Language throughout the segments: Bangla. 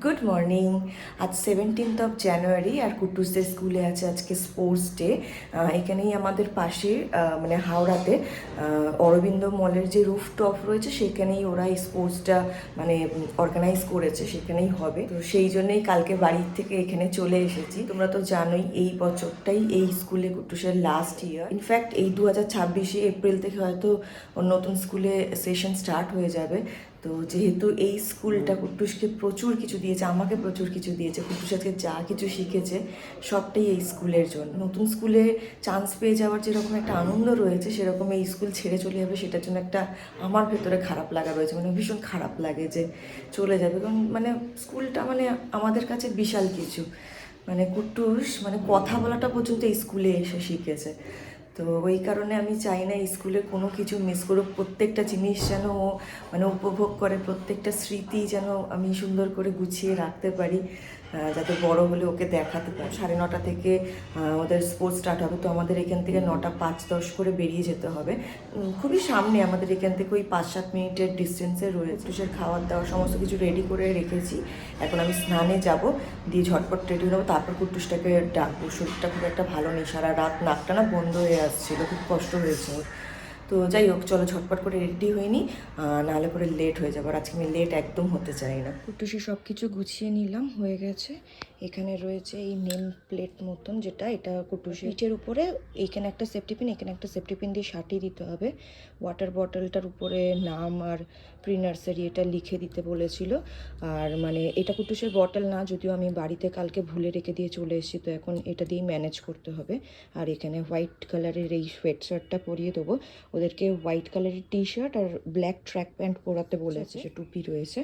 Good morning. আজ 17th জানুয়ারি আর কুটুসদের স্কুলে আছে আজকে স্পোর্টস ডে। এখানেই আমাদের পাশে মানে হাওড়াতে অরবিন্দ মলের যে রুফটপ রয়েছে সেখানেই ওরা এই স্পোর্টসটা মানে অর্গানাইজ করেছে, সেখানেই হবে। তো সেই জন্যই কালকে বাড়ির থেকে এখানে চলে এসেছি। তোমরা তো জানোই এই বছরটাই এই স্কুলে কুটুসের লাস্ট ইয়ার। ইনফ্যাক্ট এই 2026 এপ্রিল থেকে হয়তো নতুন স্কুলে সেশন স্টার্ট হয়ে যাবে। তো যেহেতু এই স্কুলটা কুট্টুসকে প্রচুর কিছু দিয়েছে, আমাকে প্রচুর কিছু দিয়েছে, কুট্টুস আজকে যা কিছু শিখেছে সবটাই এই স্কুলের জন্য। নতুন স্কুলে চান্স পেয়ে যাওয়ার যেরকম একটা আনন্দ রয়েছে, সেরকম এই স্কুল ছেড়ে চলে যাবে সেটার জন্য একটা আমার ভেতরে খারাপ লাগা রয়েছে। মানে ভীষণ খারাপ লাগে যে চলে যাবে, কারণ মানে স্কুলটা মানে আমাদের কাছে বিশাল কিছু। মানে কুট্টুস মানে কথা বলাটা পর্যন্ত এই স্কুলে এসে শিখেছে। তো ওই কারণে আমি চাই না স্কুলে কোনো কিছু মিস করুক, প্রত্যেকটা জিনিস যেন ও মানে উপভোগ করে, প্রত্যেকটা স্মৃতি যেন আমি সুন্দর করে গুছিয়ে রাখতে পারি, যাতে বড় হলে ওকে দেখাতে পারি। 9:30 থেকে ওদের স্পোর্টস স্টার্ট হবে, তো আমাদের এখান থেকে 9:05-10 করে বেরিয়ে যেতে হবে। খুবই সামনে আমাদের এখান থেকে, ওই 5-7 মিনিটের ডিস্টেন্সে রয়েছে। কুটুসের খাওয়ার দাওয়া সমস্ত কিছু রেডি করে রেখেছি। এখন আমি স্নানে যাব, দিয়ে ঝটপট রেডি হবো, তারপর কুটুসটাকে ডাকবো। শরীরটা খুব একটা ভালো নেই, সারা রাত নাকটা না বন্ধ হয়ে আসছিল, খুব কষ্ট হয়েছে ওর। তো যাই হোক, চলো ঝটপট করে রেডি হইনি, নাহলে করে লেট হয়ে যাবো। আর আজকে আমি লেট একদম হতে চাই না। কুটুসি সব কিছু গুছিয়ে নিলাম, হয়ে গেছে। এখানে রয়েছে এই নেম প্লেট মতন, যেটা এটা কুটুসি পিঠের উপরে এইখানে একটা সেফটি পিন, এখানে একটা সেফটি পিন দিয়ে সাটিয়ে দিতে হবে। ওয়াটার বটলটার উপরে নাম আর প্রি নার্সারি এটা লিখে দিতে বলেছিল। আর মানে এটা কুটুসের বটল না, যদিও আমি বাড়িতে কালকে ভুলে রেখে দিয়ে চলে এসেছি, তো এখন এটা দিয়েই ম্যানেজ করতে হবে। আর এখানে হোয়াইট কালারের এই সোয়েট শার্টটা পরিয়ে দেবো ওদেরকে। হোয়াইট কালারের টি শার্ট আর ব্ল্যাক ট্র্যাক প্যান্ট পরাতে বলেছে, সে টুপি রয়েছে।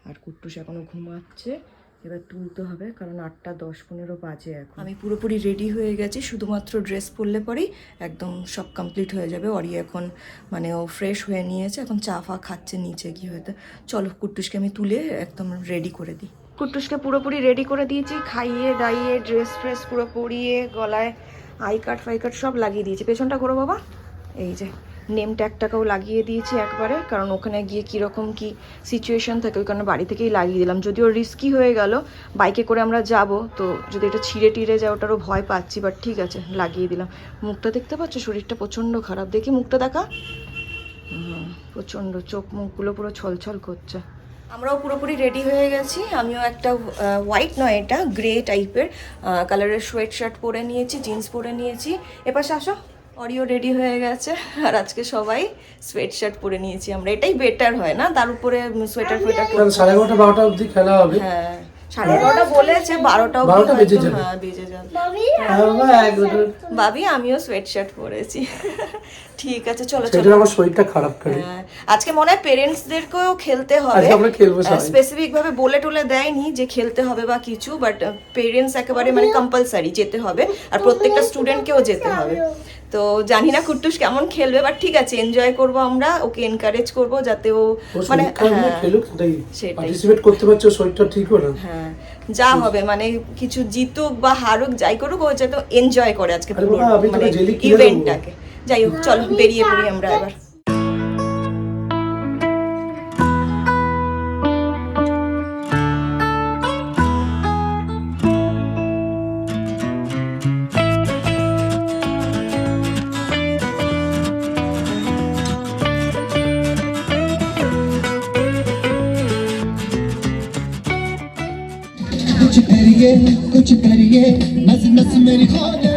আর কুট্টুস এখনও ঘুমাচ্ছে, এবার তুলতে হবে, কারণ 8:10-15 বাজে এখন। আমি পুরোপুরি রেডি হয়ে গেছি, শুধুমাত্র ড্রেস পরলে পরেই একদম সব কমপ্লিট হয়ে যাবে। অরি এখন মানে ও ফ্রেশ হয়ে নিয়েছে, এখন চা ফা খাচ্ছে নিচে গিয়ে হয়তো। চলো কুট্টুসকে আমি তুলে একদম রেডি করে দিই। কুট্টুসকে পুরোপুরি রেডি করে দিয়েছি, খাইয়ে দাইয়ে ড্রেস ফ্রেস পুরো পরিয়ে, গলায় আই কার্ড ফাই কার্ড সব লাগিয়ে দিয়েছি। পেছনটা করো বাবা, এই যে নেম ট্যাগটাকেও লাগিয়ে দিয়েছি একবারে, কারণ ওখানে গিয়ে কীরকম কী সিচুয়েশান থাকে ওই কারণে বাড়ি থেকেই লাগিয়ে দিলাম। যদিও রিস্কি হয়ে গেল, বাইকে করে আমরা যাব, তো যদি এটা ছিঁড়ে টিড়ে যায় ওটারও ভয় পাচ্ছি, বাট ঠিক আছে লাগিয়ে দিলাম। মুখটা দেখতে পাচ্ছ, শরীরটা প্রচণ্ড খারাপ, দেখি মুখটা দেখা। প্রচণ্ড চোখ মুখগুলো পুরো ছলছল করছে। আমরাও পুরোপুরি রেডি হয়ে গেছি। আমিও একটা হোয়াইট নয়, এটা গ্রে টাইপের কালারের সোয়েট শার্ট পরে নিয়েছি, জিন্স পরে নিয়েছি। এপাশে আসো, অরিও রেডি হয়ে গেছে। আর আজকে সবাই সোয়েট শার্ট পরে নিয়েছি আমরা, এটাই বেটার হয় না, তার উপরে সোয়েটার ফোয়েটার। 11:30-12টা অবধি খেলা হবে। হ্যাঁ 11:30 বলেছে, 12টা বেজে যাবে। হ্যাঁ বেজে যাবে। ভাবি আমিও সোয়েট শার্ট পরেছি। ঠিক আছে চলো চলো। আমার শরীরটা খারাপ করে। আজকে মনে হয় পেরেন্টসদেরকেও খেলতে হবে, স্পেসিফিক ভাবে বলে টলে দেয়নি যে খেলতে হবে বা কিছু, বাট পেরেন্টস একেবারে মানে কম্পালসারি যেতে হবে, আর প্রত্যেকটা স্টুডেন্টকেও যেতে হবে। তো জানি না কুট্টুস কেমন খেলবে, বাট ঠিক আছে, এনজয় করব আমরা, ওকে এনকারেজ করব যাতে ও মানে পার্টিসিপেট করতে পারছে, শরীরটা ঠিক হলো। হ্যাঁ যা হবে মানে কিছু জিতুক বা হারুক যাই করুক, ও যাতে এনজয় করে আজকে পুরো মানে ইভেন্টটাকে। যাই হোক চলো বেরিয়ে পড়ি আমরা এবার। कुछ करिए नस नस मेरी खोले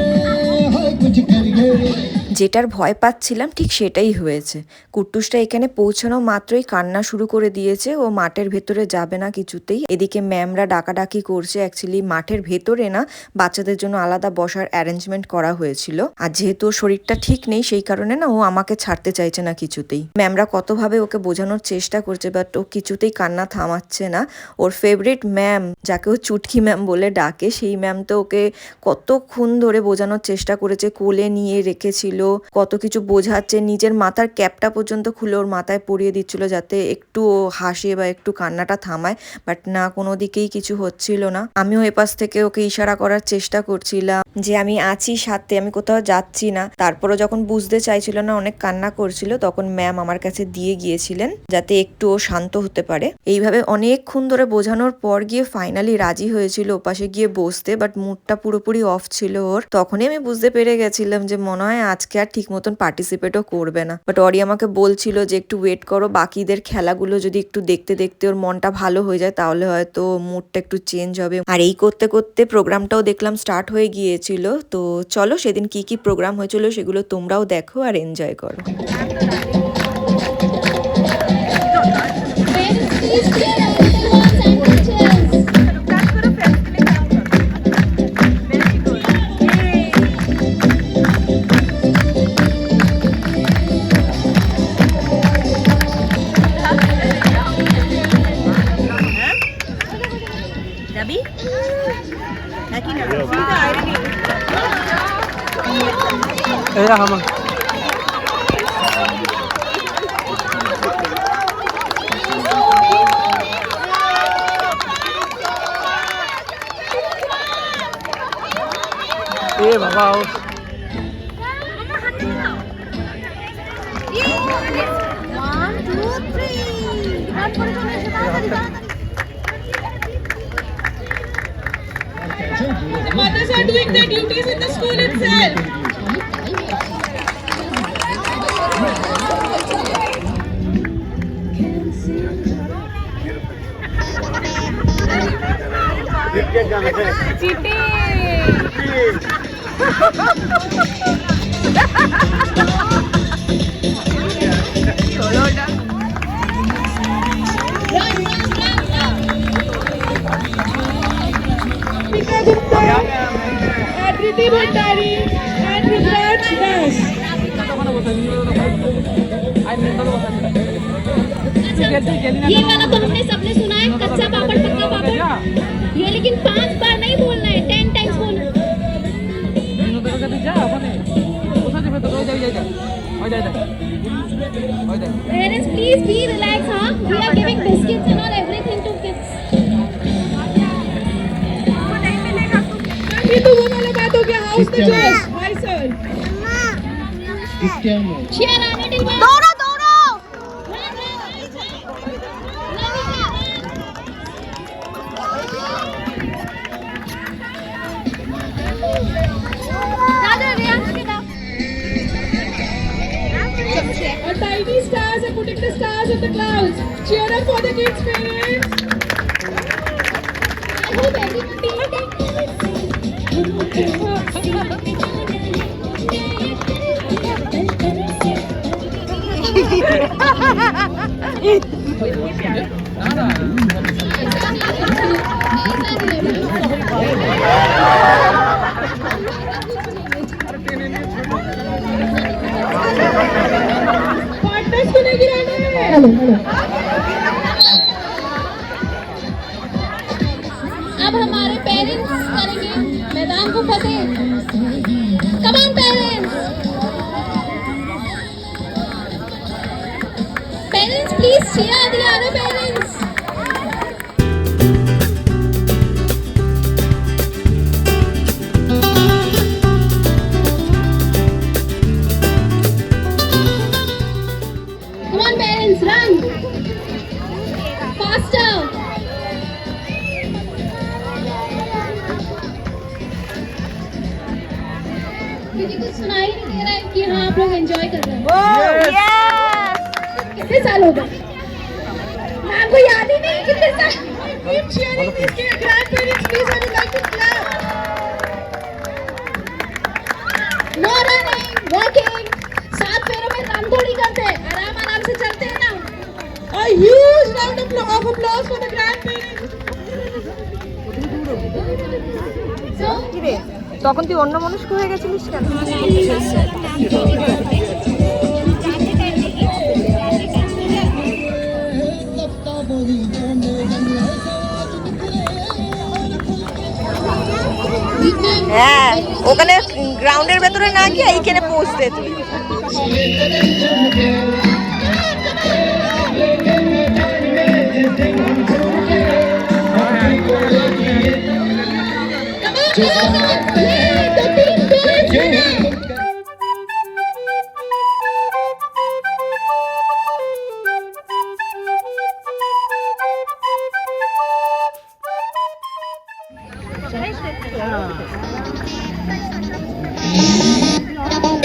हाय कुछ करिए। যেটার ভয় পাচ্ছিলাম ঠিক সেটাই হয়েছে। কুট্টুসটা এখানে পৌঁছানো মাত্রই কান্না শুরু করে দিয়েছে, ও মাঠের ভেতরে যাবে না কিছুতেই। এদিকে ম্যামরা ডাকাডাকি করছে, অ্যাকচুয়ালি মাঠের ভেতরে না, বাচ্চাদের জন্য আলাদা বসার অ্যারেঞ্জমেন্ট করা হয়েছিল। আর যেহেতু ওর শরীরটা ঠিক নেই সেই কারণে না ও আমাকে ছাড়তে চাইছে না কিছুতেই। ম্যামরা কতভাবে ওকে বোঝানোর চেষ্টা করছে, বাট ও কিছুতেই কান্না থামাচ্ছে না। ওর ফেভারিট ম্যাম, যাকে ও চুটকি ম্যাম বলে ডাকে, সেই ম্যাম তো ওকে কতক্ষণ ধরে বোঝানোর চেষ্টা করেছে, কোলে নিয়ে রেখেছিল, কত কিছু বোঝাচ্ছে, নিজের মাথার ক্যাপটা পর্যন্ত খুলে ওর মাথায় পরিয়ে দিচ্ছিল যাতে একটু ও হাসে বা একটু কান্নাটা থামায়, বাট না, কোনো দিকেই কিছু হচ্ছিল না। আমিও এপাশ থেকে ওকে ইশারা করার চেষ্টা করছিলাম যে আমি আছি সাথে, আমি কোথাও যাচ্ছি না। তারপরে যখন বুঝতে চাইছিল না, অনেক কান্না করছিল, তখন ম্যাম আমার কাছে দিয়ে গিয়েছিলেন যাতে একটু ও শান্ত হতে পারে। এইভাবে অনেকক্ষণ ধরে বোঝানোর পর গিয়ে ফাইনালি রাজি হয়েছিল ওপাশে গিয়ে বসতে, বাট মুডটা পুরোপুরি অফ ছিল ওর। তখনই আমি বুঝতে পেরে গেছিলাম যে মনে হয় আজকে আর ঠিক মতন পার্টিসিপেটও করবে না। বাট অরি আমাকে বলছিল যে একটু ওয়েট করো, বাকিদের খেলাগুলো যদি একটু দেখতে দেখতে ওর মনটা ভালো হয়ে যায় তাহলে হয়তো মুডটা একটু চেঞ্জ হবে। আর এই করতে করতে প্রোগ্রামটাও দেখলাম স্টার্ট হয়ে গিয়েছিল। তো চলো সেদিন কি কি প্রোগ্রাম হয়েছিল সেগুলো তোমরাও দেখো আর এনজয় করো। The mothers are doing their duties in the school itself. Adriti Bhandari and Rudraj Das. ये वाला तो हमने सबने सुना है, कच्चा पापड़ पक्का पापड़। ये लेकिन 5 बार नहीं बोलना है, 10 टाइम्स बोलना है। Parents, please be relaxed, huh? We are giving biscuits and all everything to kids. ये तो वो वाला बात हो गया, house the choice. Hi sir. Cheer आने till बाद। दौड़ो दौड़ो। रन रन दादा रियांश के दाव। Our tiny stars are putting the stars in the clouds. Cheer up for the kids' parents. I hope everyone Partners को नहीं गिराना है. अब हमारे पेरेंट्स करेंगे मैदान को फतेह। Come on parents, parents please cheer the other parents। Come on parents, run faster। मुझे कुछ सुनाई नहीं दे रहा है कि हाँ आप लोग एंजॉय कर रहे हैं। कितने साल हो गए? मैम को याद ही नहीं कितने साल। Keep cheering these grandparents, please. I would like to clap. No running, walking। 7 पैरों में काम थोड़ी करते हैं, आराम आराम से चलते हैं ना। A huge round of applause for the grandparents. So, তখন তুই অন্য মনস্ক হয়ে গেছিলিস কেন? we thank হ্যাঁ, ওখানে গ্রাউন্ডের ভেতরে না গিয়ে এইখানে পৌঁছতে তুই।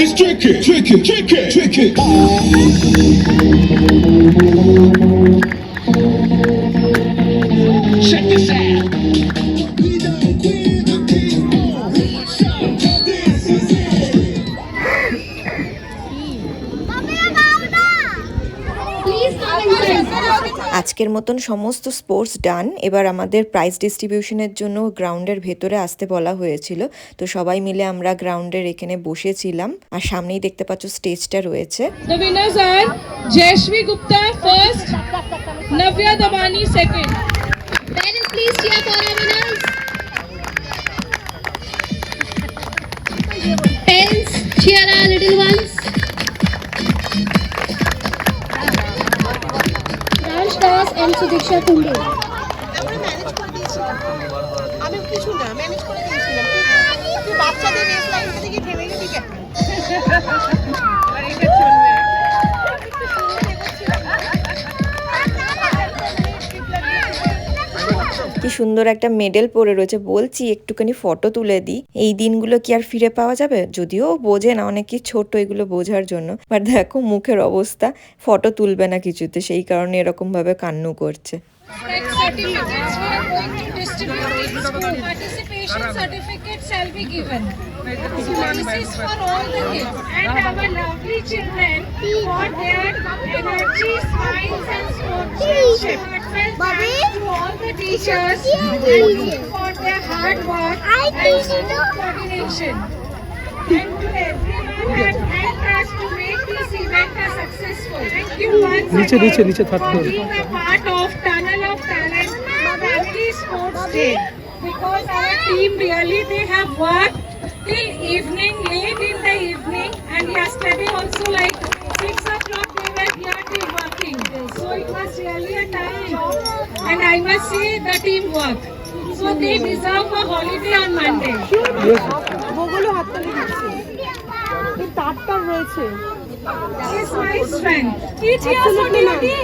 It's tricky, tricky, tricky, tricky. Check this out. আজকের মতন সমস্ত স্পোর্টস ডান। এবার আমাদের প্রাইজ ডিস্ট্রিবিউশনের জন্য গ্রাউন্ডের ভেতরে আসতে বলা হয়েছিল, তো সবাই মিলে আমরা গ্রাউন্ডের এখানে বসেছিলাম। আর সামনেই দেখতে পাচ্ছ স্টেজটা রয়েছে। The winners are Jayashvi Gupta first, Navya Damani second. Parents, please cheer for our winners. Parents, cheer our little ones. Raj Das and Sudiksha Kundu. আমি কিছু না ম্যানেজ করে দিয়েছিলাম তুই বাচ্চাদের রেস লাইন থেকে থেমে গেলি কেন কি সুন্দর একটা মেডেল পরে রয়েছে, বলছি একটুখানি ফটো তুলে দিই। এই দিনগুলো কি আর ফিরে পাওয়া যাবে? যদিও বোঝে না, অনেকে ছোট এগুলো বোঝার জন্য, বাট দেখো মুখের অবস্থা, ফটো তুলবে না কিছুতে, সেই কারণে এরকম ভাবে কান্না করছে। Certificates we are going to distribute in school. Participation certificates shall be given. So this is for all the kids and our lovely children for their energy, smiles and sportsmanship. Thanks to all the teachers and for their hard work and coordination. And to everyone who has helped us to make this event a successful. Thank you once নিচে again for being a part of Tunnel of Talent Family Sports Day. Because our team really, they have worked till evening, late in the evening, and yesterday also like 6 o'clock they were here till working. So it was really a tough job, and I must say the teamwork. So they deserve a holiday on Monday. বগুলো হাততালি দিচ্ছে এই তারটা রয়েছে It's my strength. It's here for duty.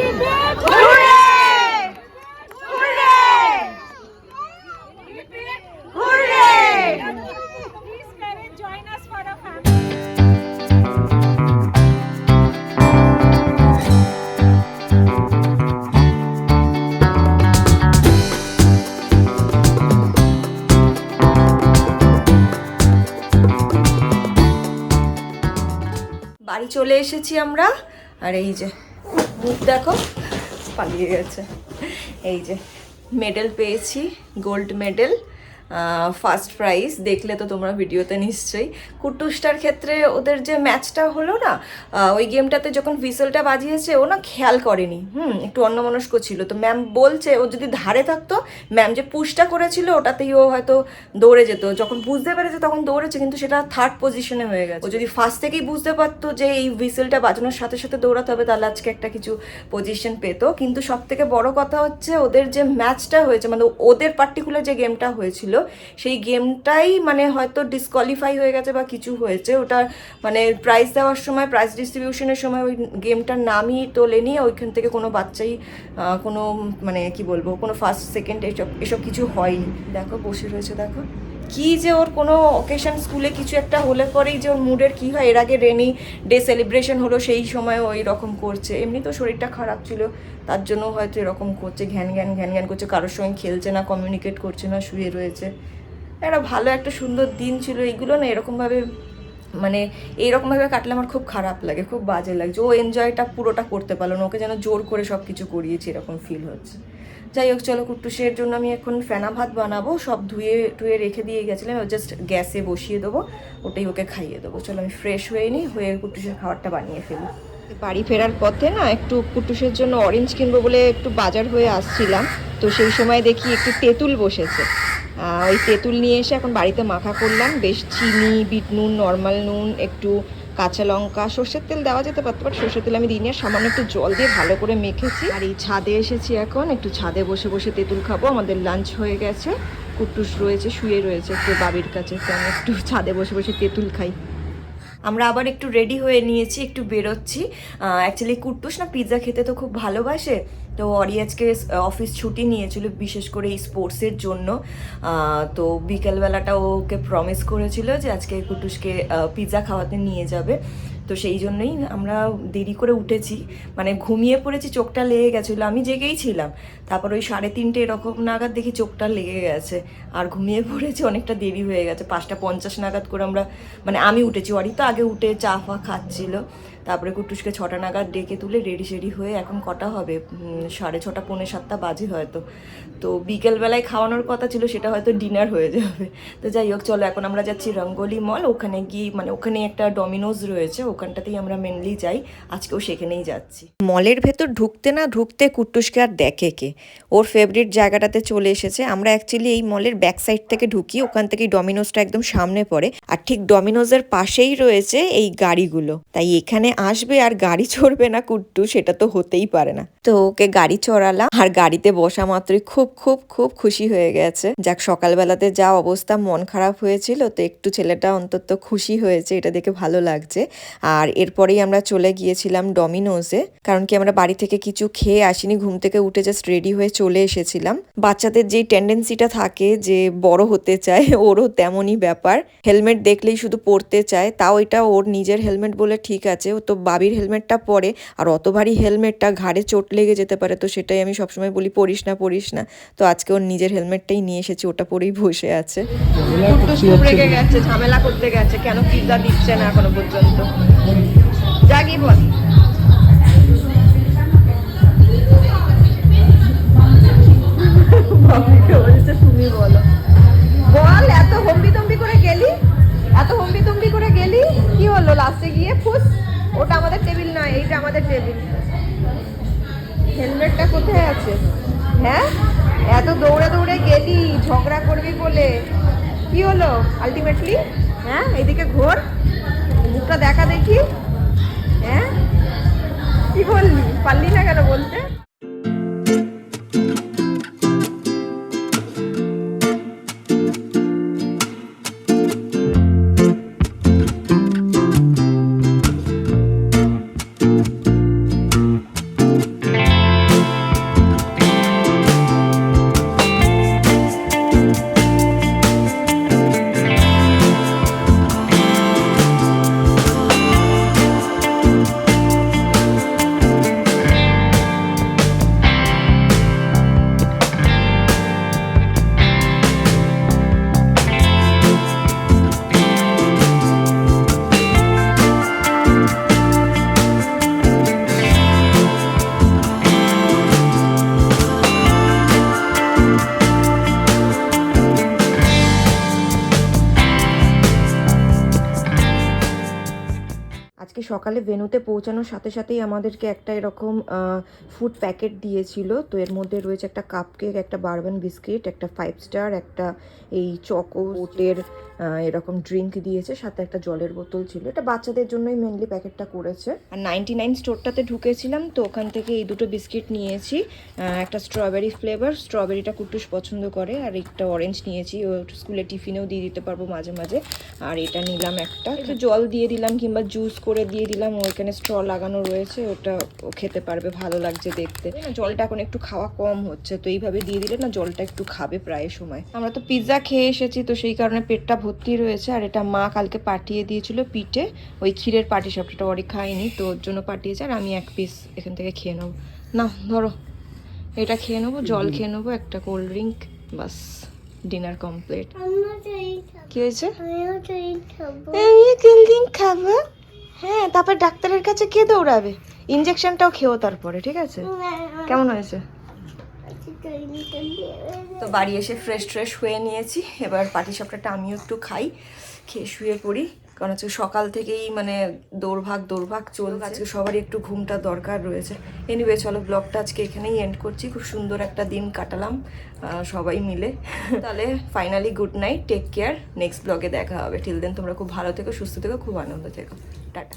Please parents join us for a family. বাড়ি চলে এসেছি আমরা, আর এই যে মুখ দেখো পালিয়ে গেছে। এই যে মেডেল পেয়েছি, গোল্ড মেডেল, ফার্স্ট প্রাইজ। দেখলে তো তোমরা ভিডিওতে নিশ্চয়ই। কুটুসটার ক্ষেত্রে ওদের যে ম্যাচটা হলো না, ওই গেমটাতে যখন হুইসেলটা বাজিয়েছে ও না খেয়াল করেনি, একটু অন্যমনস্ক ছিল। তো ম্যাম বলছে ও যদি ধারে থাকতো, ম্যাম যে পুশটা করেছিল ওটাতেই ও হয়তো দৌড়ে যেত। যখন বুঝতে পেরেছে তখন দৌড়েছে, কিন্তু সেটা থার্ড পজিশনে হয়ে গেছে। ও যদি ফার্স্ট থেকেই বুঝতে পারতো যে এই হুইসেলটা বাজানোর সাথে সাথে দৌড়াতে হবে, তাহলে আজকে একটা কিছু পজিশন পেতো। কিন্তু সব থেকে বড় কথা হচ্ছে ওদের যে ম্যাচটা হয়েছে, মানে ওদের পার্টিকুলার যে গেমটা হয়েছিল, সেই গেমটাই মানে হয়তো ডিসকোয়ালিফাই হয়ে গেছে বা কিছু হয়েছে। ওটা মানে প্রাইজ দেওয়ার সময়, প্রাইজ ডিস্ট্রিবিউশনের সময় ওই গেমটার নামই তোলেনি। ওইখান থেকে কোনো বাচ্চাই কোনো মানে কি বলবো, কোনো ফার্স্ট সেকেন্ড এসব কিছু হয়নি। দেখো বসে রয়েছে, দেখো কি যে ওর কোনো অকেশন স্কুলে কিছু একটা হলে পরেই যে ওর মুডের কী হয়। এর আগে রেনি ডে সেলিব্রেশন হলো, সেই সময় ওই রকম করছে। এমনি তো শরীরটা খারাপ ছিল, তার জন্য হয়তো এরকম করছে, ঘ্যান ঘ্যান করছে, কারোর সঙ্গে খেলছে না, কমিউনিকেট করছে না, শুয়ে রয়েছে। একটা ভালো একটা সুন্দর দিন ছিল। এইগুলো না এরকমভাবে মানে এইরকমভাবে কাটলে আমার খুব খারাপ লাগে, খুব বাজে লাগছে। ও এনজয়টা পুরোটা করতে পারলো না, ওকে যেন জোর করে সব কিছু করিয়েছি এরকম ফিল হচ্ছে। যাই হোক, চলো কুট্টুসের জন্য আমি এখন ফেনা ভাত বানাবো। সব ধুয়ে রেখে দিয়ে গেছিলাম, জাস্ট গ্যাসে বসিয়ে দেবো, ওটাই ওকে খাইয়ে দেবো। চলো আমি ফ্রেশ হয়ে নিই, হয়ে কুট্টুসের খাবারটা বানিয়ে ফেলি। বাড়ি ফেরার পথে না একটু কুট্টুসের জন্য অরেঞ্জ কিনবো বলে একটু বাজার হয়ে আসছিলাম, তো সেই সময় দেখি একটু তেঁতুল বসেছে। ওই তেঁতুল নিয়ে এসে এখন বাড়িতে মাখা করলাম, বেশ চিনি, বিট নুন, নর্মাল নুন, একটু কাঁচা লঙ্কা, সর্ষের তেল দেওয়া যেতে পারতো, বাট সর্ষের তেল আমি দিইনি, আর সামান্য একটু জল দিয়ে ভালো করে মেখেছি। আর এই ছাদে এসেছি এখন, একটু ছাদে বসে বসে তেঁতুল খাবো। আমাদের লাঞ্চ হয়ে গেছে, কুট্টুস রয়েছে, শুয়ে রয়েছে একটু বাবির কাছে, তো আমি একটু ছাদে বসে বসে তেঁতুল খাই। আমরা আবার একটু রেডি হয়ে নিয়েছি, একটু বেরোচ্ছি। অ্যাকচুয়ালি কুট্টুস না পিৎজা খেতে তো খুব ভালোবাসে, তো অরি আজকে অফিস ছুটি নিয়েছিল বিশেষ করে এই স্পোর্টসের জন্য। তো বিকেলবেলাটা ওকে প্রমিস করেছিল যে আজকে কুট্টুসকে পিৎজা খাওয়াতে নিয়ে যাবে, তো সেই জন্যই আমরা দেরি করে উঠেছি, মানে ঘুমিয়ে পড়েছি, চোখটা লেগে গেছিলো, আমি জেগেই ছিলাম, তারপর ওই 3:30 এরকম নাগাদ দেখি চোখটা লেগে গেছে, আর ঘুমিয়ে পড়েছি, অনেকটা দেরি হয়ে গেছে। 5:50 নাগাদ করে আমরা, মানে আমি উঠেছি, অরি তো আগে উঠে চা ফা খাচ্ছিল, তারপরে কুট্টুসকে 6টা নাগাদ ডেকে তুলে রেডি সেডি হয়ে এখন কটা হবে, 6:30 পৌনে 7টা বাজে হয়তো। তো বিকেলবেলায় খাওয়ানোর কথা ছিল, সেটা হয়তো ডিনার হয়ে যাবে। তো যাই হোক, চলো এখন আমরা যাচ্ছি রঙ্গোলি মল, ওখানে গিয়ে, মানে ওখানে একটা ডমিনোজ রয়েছে, ওখানটাতেই আমরা মেনলি যাই, আজকেও সেখানেই যাচ্ছি। মলের ভেতর ঢুকতে না ঢুকতে কুট্টুসকে আর দেখে কে, ওর ফেভারিট জায়গাটাতে চলে এসেছে। আমরা অ্যাকচুয়ালি এই মলের ব্যাক সাইড থেকে ঢুকি, ওখান থেকেই ডমিনোজটা একদম সামনে পড়ে, আর ঠিক ডমিনোজের পাশেই রয়েছে এই গাড়িগুলো, তাই এখানে আসবে আর গাড়ি চড়বে না কুট্টু, সেটা তো হতেই পারে না। তো ওকে গাড়ি চড়ালাম, আর গাড়িতে বসা মাত্রই খুব খুব খুব খুশি হয়ে গেছে। যাক, সকালবেলাতে যা অবস্থা, মন খারাপ হয়েছিল, তো একটু ছেলেটা অন্তত খুশি হয়েছে, এটা দেখে ভালো লাগছে। আর এরপরেই আমরা চলে গিয়েছিলাম ডমিনোজে, কারণ কি আমরা বাড়ি থেকে কিছু খেয়ে আসিনি, ঘুম থেকে উঠে জাস্ট রেডি হয়ে চলে এসেছিলাম। বাচ্চাদের যেই টেন্ডেন্সিটা থাকে যে বড় হতে চায়, ওরও তেমনই ব্যাপার, হেলমেট দেখলেই শুধু পরতে চায়, তাও এটা ওর নিজের হেলমেট বলে ঠিক আছে, ও তো বাবির হেলমেটটা পরে, আর অত ভারী হেলমেটটা ঘাড়ে চোট লেগে যেতে পারে, তো সেটাই আমি সবসময় বলি পরিস না পরিস না। তো আজকে ওর নিজের হেলমেটটাই নিয়ে এসেছি, ওটা পরেই বসে আছে। কুট্টুস খুব রেগে গেছে, ঝামেলা করতে গেছে, কেন পিৎজা দিচ্ছে না এখনো পর্যন্ত, জাগি বল। তুমি বলো, বল, এত হম্বি করে গেলি, এত হম্বি করে গেলি, কি হলো লাস্টে গিয়ে? ফুস, ওটা আমাদের টেবিল নয়, এইটা আমাদের টেবিল। হেলমেটটা কোথায় আছে? হ্যাঁ, এত দৌড়ে দৌড়ে গেলি ঝগড়া করবি বলে, কি হলো আলটিমেটলি? হ্যাঁ, এইদিকে ঘোর, মুখটা দেখা দেখি। হ্যাঁ, কি বললি? পারলি না কেন বলতে? আজকে সকালে ভেন্যুতে পৌঁছানোর সাথে সাথেই আমাদেরকে একটা এরকম ফুড প্যাকেট দিয়েছিল, তো এর মধ্যে রয়েছে একটা কাপকেক, একটা বারবান বিস্কিট, একটা 5 স্টার, একটা এই চকো ওটের এরকম ড্রিঙ্ক দিয়েছে, সাথে একটা জলের বোতল ছিল। এটা বাচ্চাদের জন্যই মেনলি প্যাকেটটা করেছে। আর 99 স্টোরটাতে ঢুকেছিলাম, তো ওখান থেকে এই দুটো বিস্কিট নিয়েছি, একটা স্ট্রবেরি ফ্লেভার, স্ট্রবেরিটা কুট্টুস পছন্দ করে, আর একটা অরেঞ্জ নিয়েছি, ও স্কুলে টিফিনেও দিয়ে দিতে পারবো মাঝে মাঝে। আর এটা নিলাম একটা, একটু জল দিয়ে দিলাম কিংবা জুস করে দিয়ে দিলাম, ওইখানে স্ট্র লাগানো রয়েছে, ওটা ও খেতে পারবে, ভালো লাগছে দেখতে। জলটা এখন একটু খাওয়া কম হচ্ছে, তো এইভাবে দিয়ে দিলে না জলটা একটু খাবে প্রায় সময়। আমরা তো পিৎজা খেয়ে এসেছি, তো সেই কারণে পেটটা ভর্তি রয়েছে। আর এটা মা কালকে পাঠিয়ে দিয়েছিল পিঠে, ওই ক্ষীরের পাটিসাপটা, ওরই খাইনি, তো ওর জন্য পাঠিয়েছে, আর আমি এক পিস এখান থেকে খেয়ে নেবো। না ধরো, এটা খেয়ে নেবো, জল খেয়ে নেবো, একটা কোল্ড ড্রিঙ্ক, বাস ডিনার কমপ্লিট। কি হয়েছে? আমিও কোল্ড ড্রিঙ্ক খাবো। হ্যাঁ, তারপর ডাক্তারের কাছে কে দৌড়াবে? ইনজেকশনটাও খেও তারপরে, ঠিক আছে? কেমন হয়েছে? তো বাড়ি এসে ফ্রেশ হয়ে নিয়েছি, এবার পাটিসাপটাটা আমিও একটু খাই, খেয়ে শুয়ে পড়ি, কারণ আজকে সকাল থেকেই মানে দৌড়ভাগ চলছে, আজকে সবারই একটু ঘুমটা দরকার রয়েছে। এনিওয়ে চলো ব্লগটা আজকে এখানেই এন্ড করছি। খুব সুন্দর একটা দিন কাটালাম সবাই মিলে। তাহলে finally good night, take care, next ব্লগে দেখা হবে। টিল দেন তোমরা খুব ভালো থেকো, সুস্থ থেকো, খুব আনন্দ থেকো, টাটা।